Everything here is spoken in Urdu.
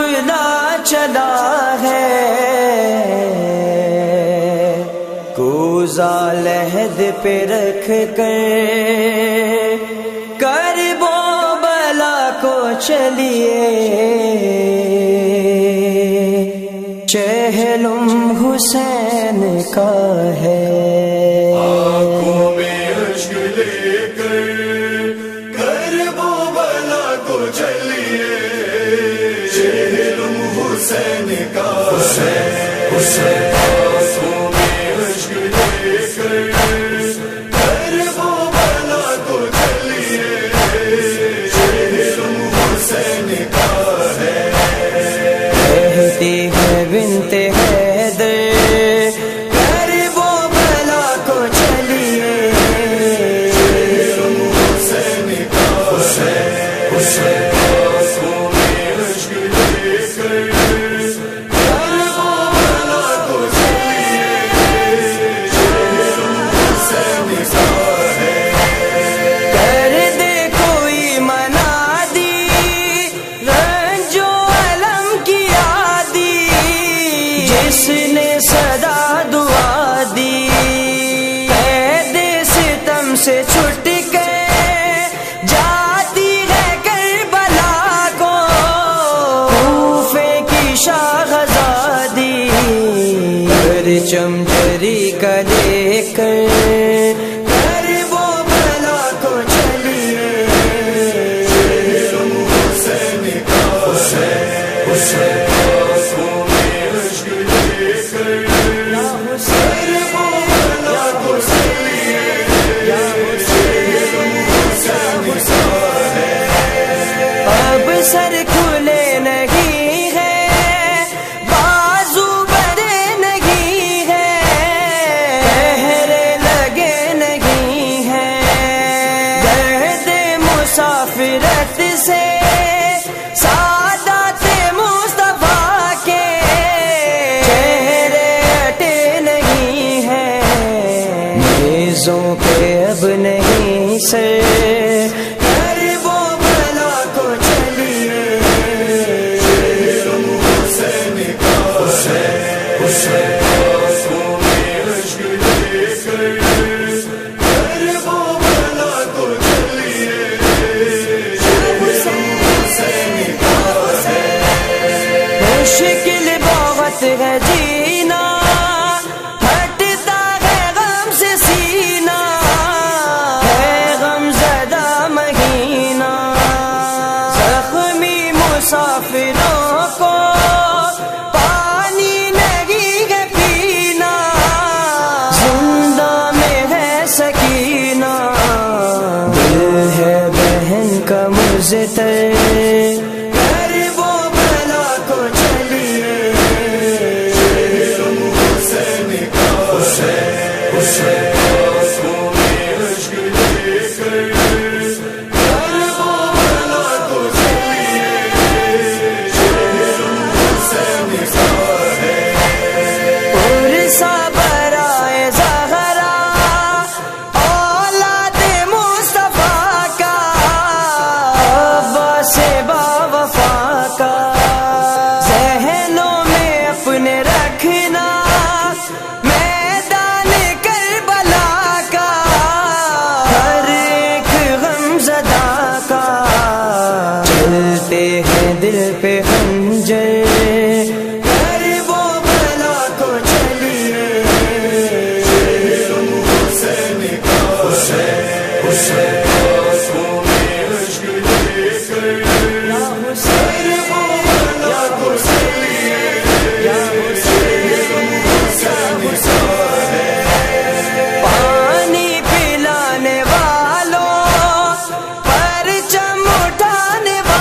قافلہ چلا ہے، کوزہ لحد پہ رکھ کر وہ بلا کو چلیے، چہلم حسین کا ہے، آنکھوں میں اشک لے کر وہ بلا کو چلیے، چہلم حسین کا ہے، آنکھوں میں اشک لے کر وہ بلا کو چلیے، چہلم حسین کا ہے، کہتی ہے بنت حیدر کر وہ بلا کو چلیے، چہلم حسین کا ہے، آنکھوں میں اشک لے کر وہ بلا کو چلیے، چہلم حسین کا ہے، کر دے کوئی منادی رنج و علم کی عادی، جس نے صدا دعا دی، قید ستم سے چھٹ کے جاتی ہے کربلا کو، کوفے کی شاہزادی، پرچم جری کا لے کر وہ بلا کو چلیے، چہلم حسین کا ہے، آنکھوں میں اشک لے کر وہ بلا کو چلیے، چہلم حسین کا ہے، اب سر کھلے نہیں ہے، بازو بڑے نہیں ہے، پہرے لگے نہیں ہے، گرد مسافرت سے سعادت مصطفیٰ کے چہرے ہٹے نہیں ہیں، نیزوں پہ اب نہیں سر کر وہ بلا کو چلیے، چہلم حسین کا ہے، آنکھوں میں اشک لے کر وہ بلا کو چلیے، چہلم حسین کا ہے، مشکل بہت ہے جینا، ہٹتا ہے غم سے سینہ، ہے غم زدہ مہینہ، زخمی مسافروں کو پانی نہیں ہے پینا، زندہ میں ہے سکینہ، دل ہے بہن کا مضطر کر وہ بلا کو چلیے، چہلم حسین کا ہے، آنکھوں میں اشک لے کر وہ بلا کو چلیے، چہلم حسین کا ہے، ارسا برائے زہرا اولاد مصطفیٰ کا، عباس با وفا کا، ذہنوں میں اپنے رکھنا میدان کربلا کا، ہر ایک غم زدہ کا، چلتے ہیں دل پہ ہم